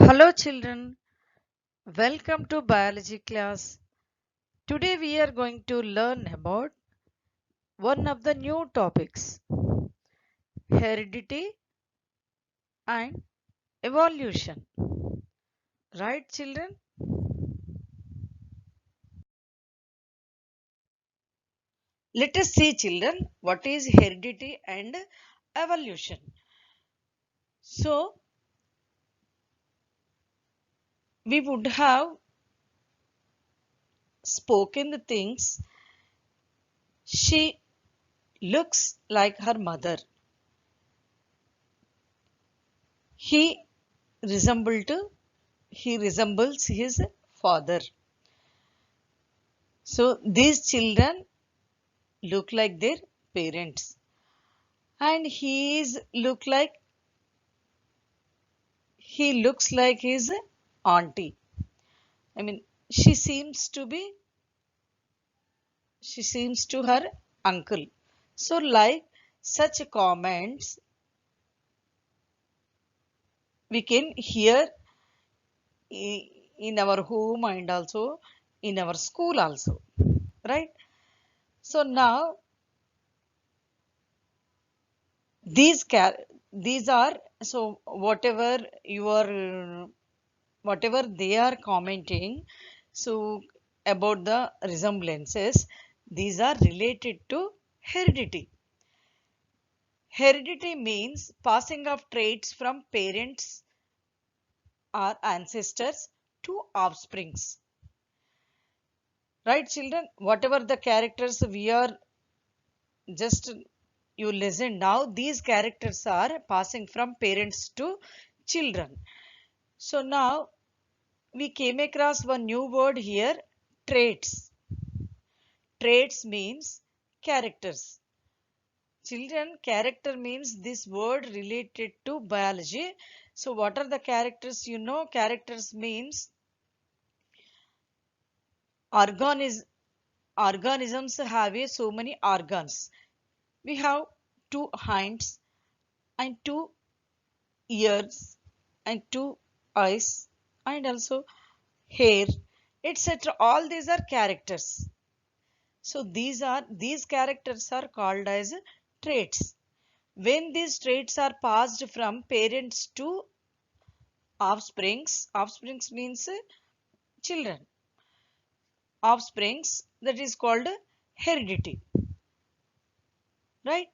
Hello children, welcome to biology class. Today we are going to learn about one of the new topics, heredity and evolution. Right children? Let us see children what is heredity and evolution. So we would have spoken the things. She looks like her mother. He resembled he resembles his father. So these children look like their parents, and he looks like his auntie. I mean, she seems to be she seems to her uncle. So like such comments we can hear in our home and also in our school also, right? So now these these are, so whatever they are commenting, so about the resemblances, these are related to heredity. Heredity means passing of traits from parents or ancestors to offsprings, right children? Whatever the characters we are just you listen now, these characters are passing from parents to children. So now we came across one new word here, traits. Traits means characters. Children, character means this word related to biology. So what are the characters? You know, characters means organisms have so many organs. We have two hands and two ears and two eyes and also hair, etc. All these are characters. So these characters are called as traits. When these traits are passed from parents to offsprings means children. Offsprings, that is called heredity, right?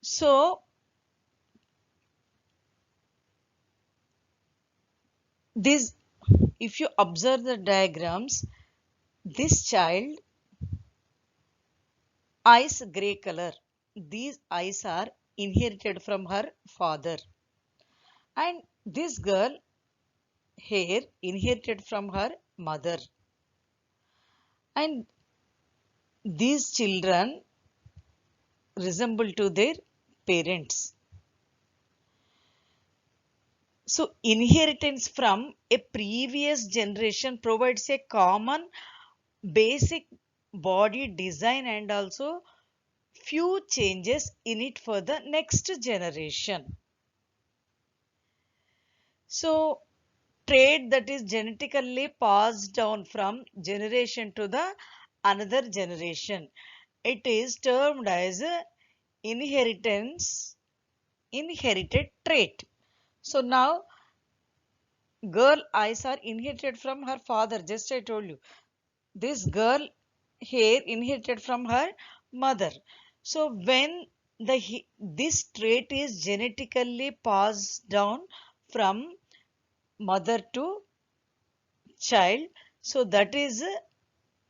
So this, if you observe the diagrams, this child eyes gray color. These eyes are inherited from her father, and this girl hair inherited from her mother, and these children resemble to their parents. So inheritance from a previous generation provides a common basic body design and also few changes in it for the next generation. So trait that is genetically passed down from generation to the another generation, it is termed as inherited trait. So now girl eyes are inherited from her father, just I told you. This girl hair inherited from her mother. So when this trait is genetically passed down from mother to child, so that is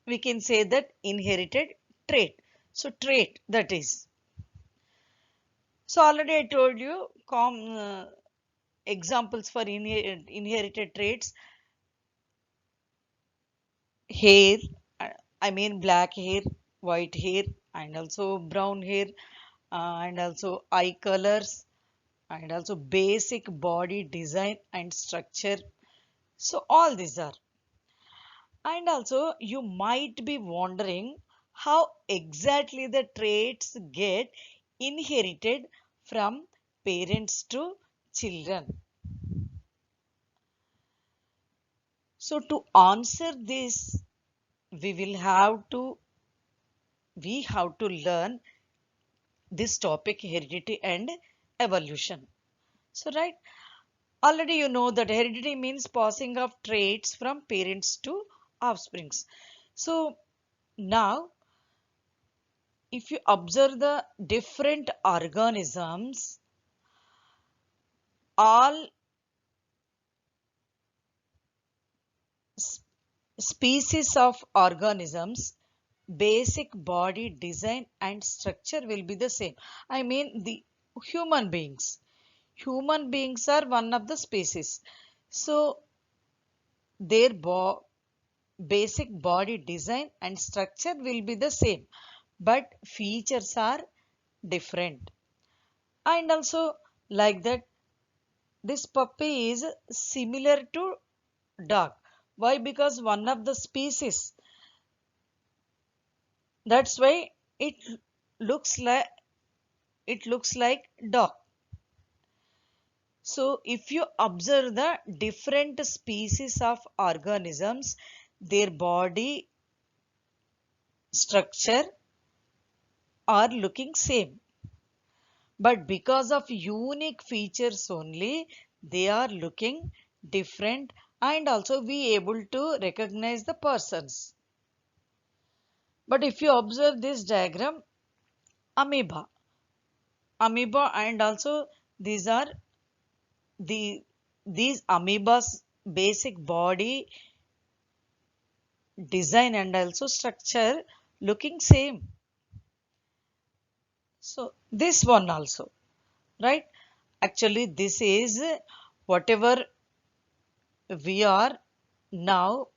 we can say that inherited trait. So trait, that is. So already I told you examples for inherited traits: hair, uh, I mean black hair, white hair, and also brown hair, and also eye colors, and also basic body design and structure. So all these are. And also you might be wondering how exactly the traits get inherited from parents to children. So to answer this, we will have to learn this topic, heredity and evolution. So right, already you know that heredity means passing of traits from parents to offsprings. So now if you observe the different organisms, all species of organisms, basic body design and structure will be the same. I mean the human beings. Human beings are one of the species. So their basic body design and structure will be the same, but features are different. And also like that, this puppy is similar to dog. Why? Because one of the species. That's why it looks like dog. So if you observe the different species of organisms, their body structure are looking same. But because of unique features only, they are looking different, and also we able to recognize the persons. But if you observe this diagram, amoeba, and also these are these amoebas basic body design and also structure looking same. So this one also, right? Actually this is whatever we are now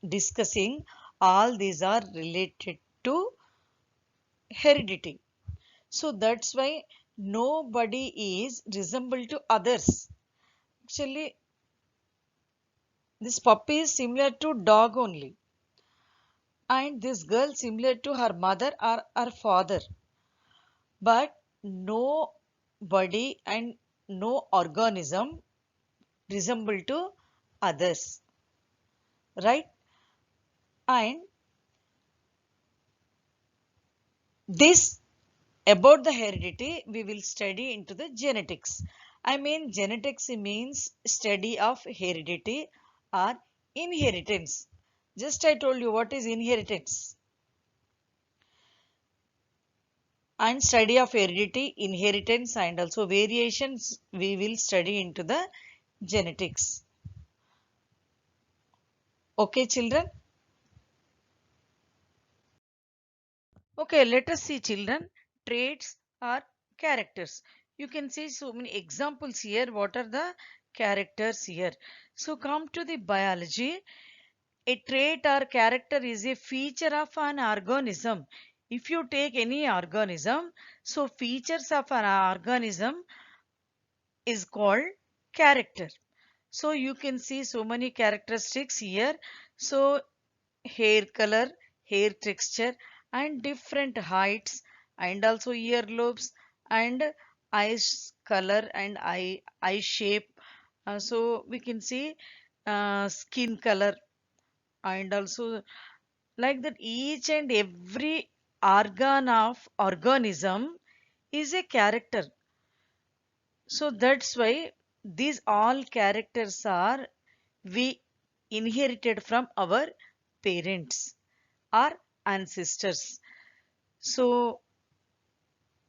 discussing, all these are related to heredity. So that's why nobody is resemble to others. Actually this puppy is similar to dog only, and this girl similar to her mother or her father, but nobody and no organism resemble to others, right? And this about the heredity we will study into the genetics. I mean genetics means study of heredity or inheritance. Just I told you what is inheritance. And study of heredity, inheritance and also variations we will study into the genetics. Okay children? Okay, let us see children, traits or characters. You can see so many examples here. What are the characters here? So come to the biology. A trait or character is a feature of an organism. If you take any organism, so features of an organism is called character. So you can see so many characteristics here. So hair color, hair texture and different heights and also earlobes and eyes color and eye shape. So we can see skin color and also like that each and every organ of organism is a character. So that's why these all characters are we inherited from our parents or ancestors. So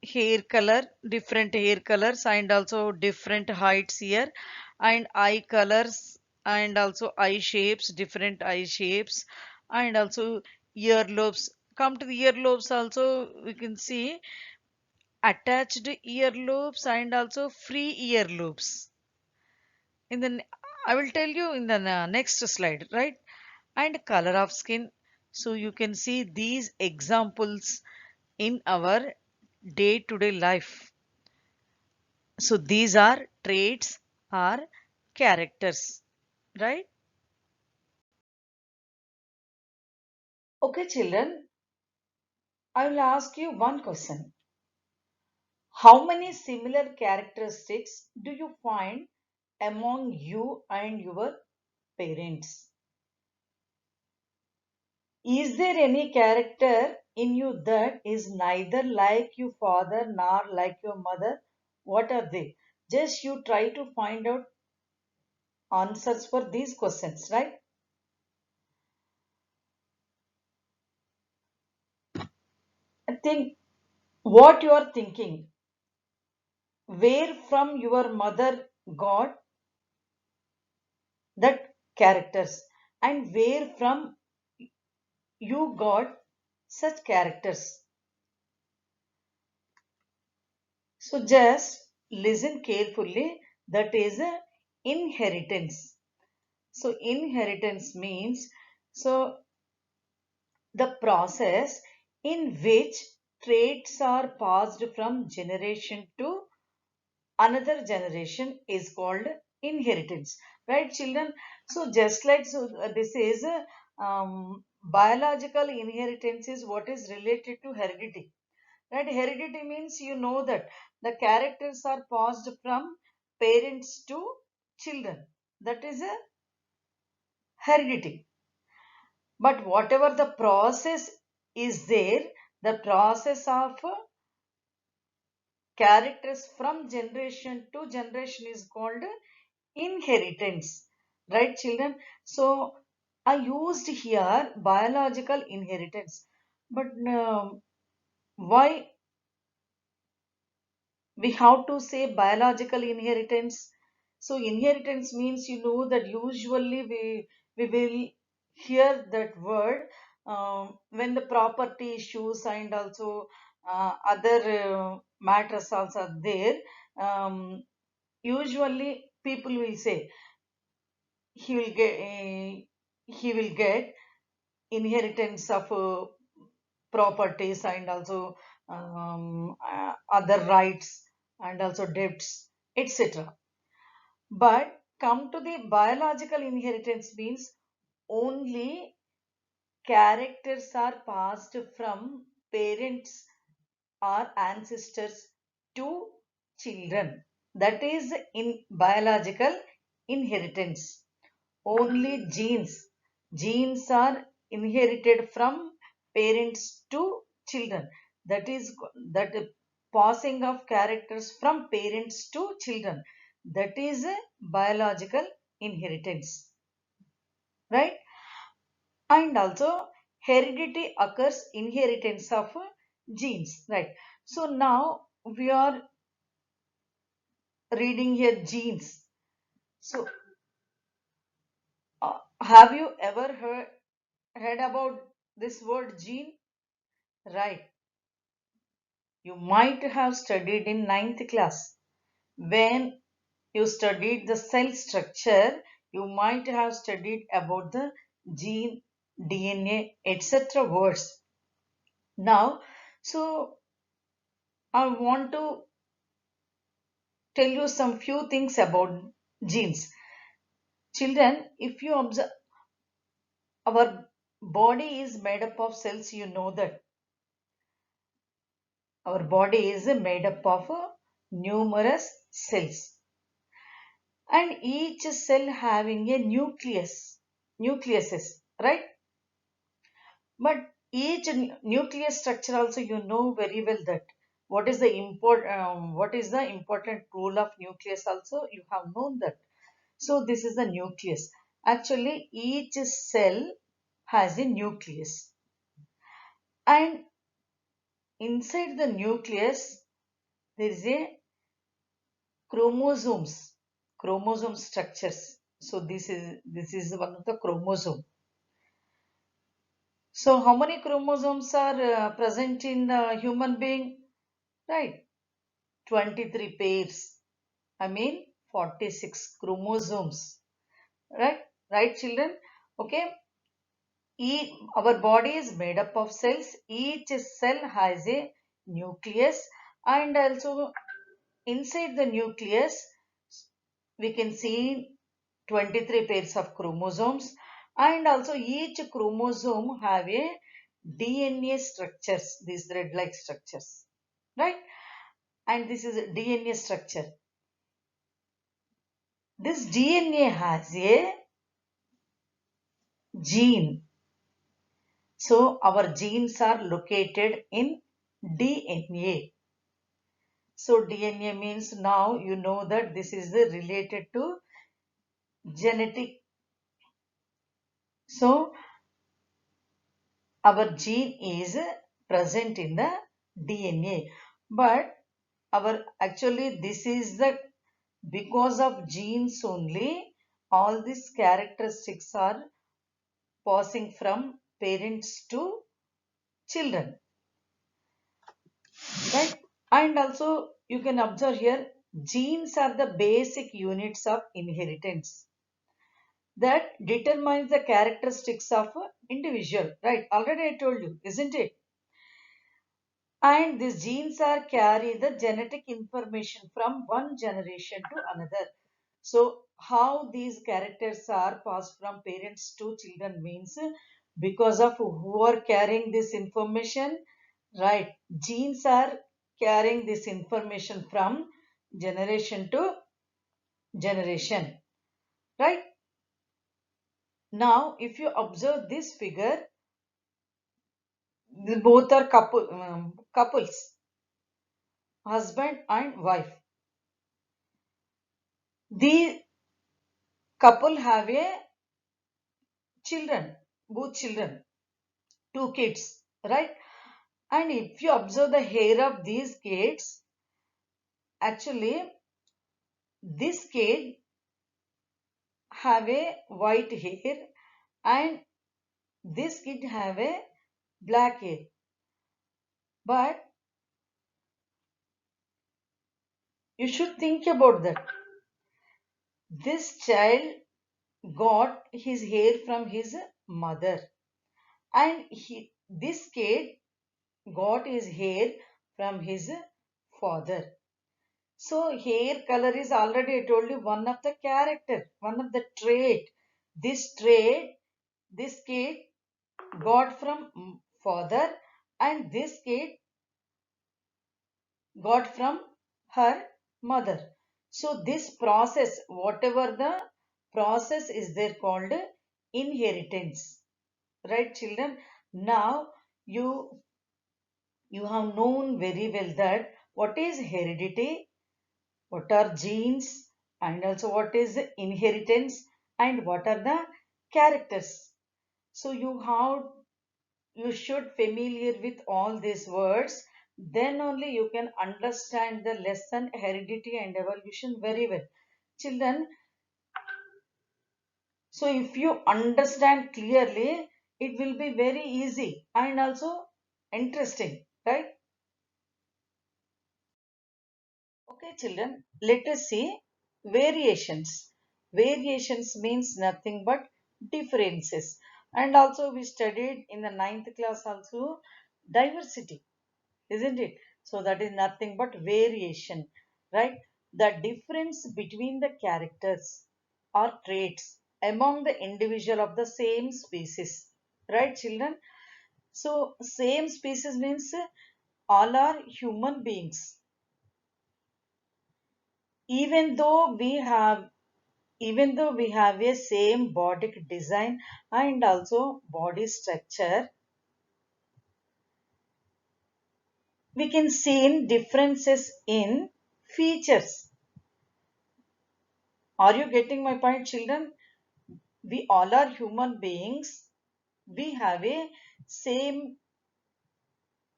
hair color, different hair colors and also different heights here, and eye colors and also eye shapes, different eye shapes and also earlobes. Come to the earlobes also we can see attached earlobes and also free earlobes. In the I will tell you in the next slide, right? And color of skin. So you can see these examples in our day-to-day life. So these are traits or characters, right? Okay, children, I will ask you one question. How many similar characteristics do you find among you and your parents? Is there any character in you that is neither like your father nor like your mother? What are they? Just you try to find out answers for these questions, right? I think what you are thinking, where from your mother got that characters and where from you got such characters. So just listen carefully. That is a inheritance. So inheritance means so the process in which traits are passed from generation to another generation is called inheritance, right children? So just like this is biological inheritance is what is related to heredity, right? Heredity means you know that the characters are passed from parents to children, that is a heredity. But whatever the process is there, the process of characters from generation to generation is called inheritance, right children? So I used here biological inheritance, but why we have to say biological inheritance? So inheritance means you know that usually we will hear that word when the property issues and also other matters also are there. Usually people will say he will get inheritance of properties and also other rights and also debts, etc. But come to the biological inheritance means only characters are passed from parents or ancestors to children. That is in biological inheritance. Only genes. Genes are inherited from parents to children. That is that passing of characters from parents to children. That is a biological inheritance, right? And also heredity occurs inheritance of genes, right? So now we are reading here genes. So have you ever heard about this word gene? Right. You might have studied in ninth class. When you studied the cell structure, you might have studied about the gene, DNA, etc. words. Now, so I want to tell you some few things about genes. Children, if you observe, our body is made up of cells, you know that our body is made up of numerous cells, and each cell having a nucleuses, right? But each nucleus structure also you know very well that what is the important role of nucleus also you have known that. So this is the nucleus. Actually each cell has a nucleus, and inside the nucleus there is a chromosome structures. So this is one of the chromosome. So how many chromosomes are present in the human being? Right, 23 pairs. I mean 46 chromosomes. Right, right, children. Okay. Our body is made up of cells. Each cell has a nucleus, and also inside the nucleus we can see 23 pairs of chromosomes, and also each chromosome have a DNA structures, these thread like structures, right? And this is a DNA structure. This DNA has a gene. So our genes are located in DNA. So DNA means now you know that this is related to genetic. So our gene is present in the DNA, but our actually this is the because of genes only all these characteristics are passing from parents to children, right? And also you can observe here genes are the basic units of inheritance that determines the characteristics of an individual, right? Already I told you, isn't it? And these genes are carry the genetic information from one generation to another. So how these characters are passed from parents to children means because of who are carrying this information, right? Genes are carrying this information from generation to generation, right? Now if you observe this figure, both are couples, husband and wife. The couple have a children, both children, two kids, right? And if you observe the hair of these kids, actually this kid have a white hair and this kid have a black hair. But you should think about that. This child got his hair from his mother and this kid got his hair from his father. So hair color is already I told you one of the character, one of the trait. This trait, this kid got from father and this kid got from her mother. So this process, whatever the process is there called inheritance. Right children? Now you have known very well that what is heredity, what are genes, and also what is inheritance and what are the characters. So you should familiar with all these words, then only you can understand the lesson heredity and evolution very well children. So if you understand clearly it will be very easy and also interesting, right? Okay, children, let us see variations. Variations means nothing but differences. And also we studied in the ninth class also diversity, isn't it? So that is nothing but variation, right? The difference between the characters or traits among the individual of the same species, right, children? So same species means all are human beings even though we have even though we have a same body design and also body structure, we can see differences in features. Are you getting my point children? We all are human beings, we have a same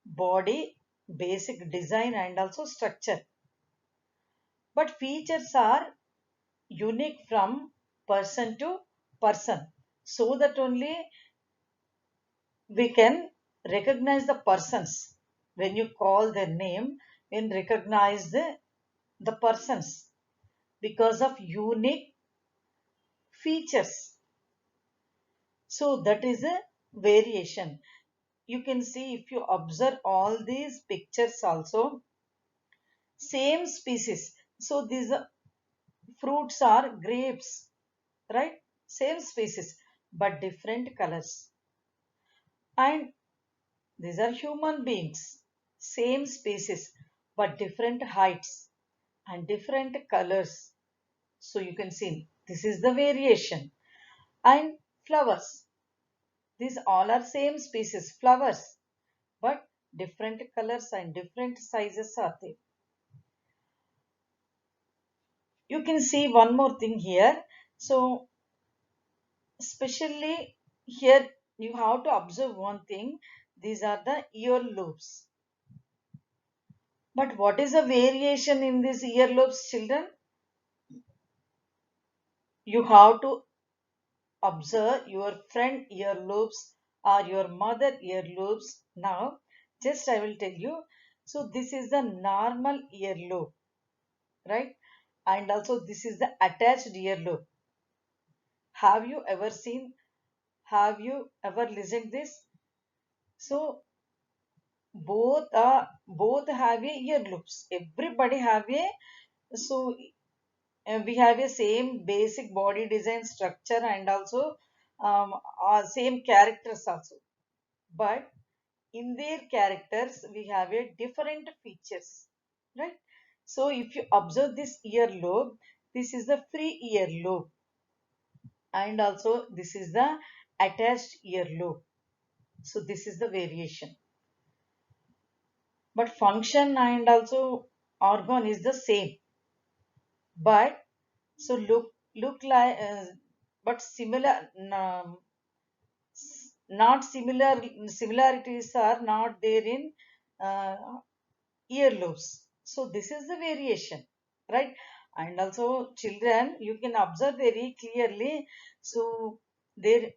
body basic design and also structure, but features are unique from person to person, so that only we can recognize the persons when you call their name and recognize the persons because of unique features. So that is a variation. You can see if you observe all these pictures also same species. So these fruits are grapes, right? Same species but different colors. And these are human beings, same species but different heights and different colors. So you can see this is the variation. And flowers. These all are same species flowers, but different colors and different sizes are there. You can see one more thing here. So especially here you have to observe one thing. These are the earlobes. But what is the variation in these earlobes, children? You have to observe your friend earlobes or your mother earlobes. Now, just I will tell you. So this is the normal earlobe, right? And also this is the attached earlobe. Have you ever seen? Have you ever listened this? So both have a earlobes. Everybody have a so we have a same basic body design structure and also same characters also. But in their characters we have a different features, right? So if you observe this earlobe, this is the free earlobe and also this is the attached earlobe. So this is the variation, but function and also organ is the same, but so look like but similar not similar similarities are not there in uh, earlobes. So this is the variation, right? And also children you can observe very clearly. So their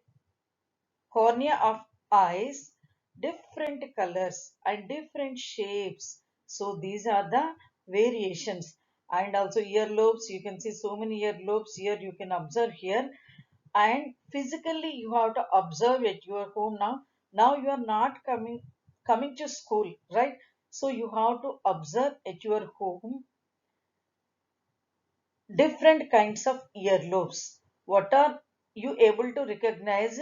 cornea of eyes different colors and different shapes. So these are the variations. And also earlobes, you can see so many earlobes here, you can observe here. And physically you have to observe at your home. Now you are not coming to school, right? So you have to observe at your home different kinds of earlobes. What are you able to recognize?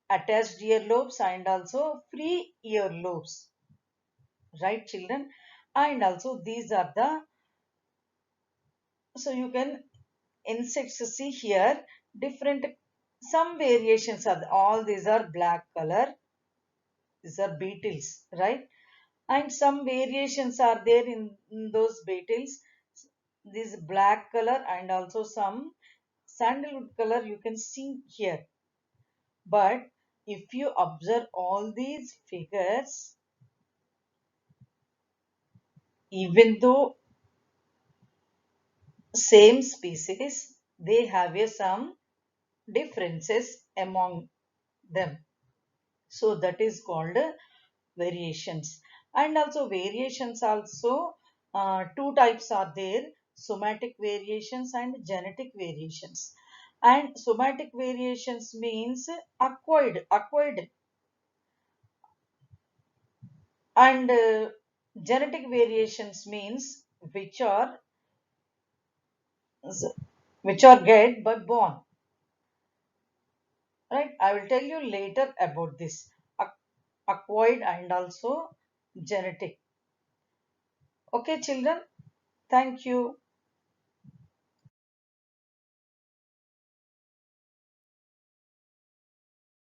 Attached earlobes and also free earlobes, right children? And also these are the, so you can insects see here different, some variations are all these are black color, these are beetles, right? And some variations are there in those beetles, this black color and also some sandalwood color you can see here. But if you observe all these figures, even though same species, they have some differences among them. So that is called variations. And also variations also two types are there: somatic variations and genetic variations. And somatic variations means acquired, and genetic variations means which are get but born, right? I will tell you later about this acquired and also genetic. Okay children, thank you.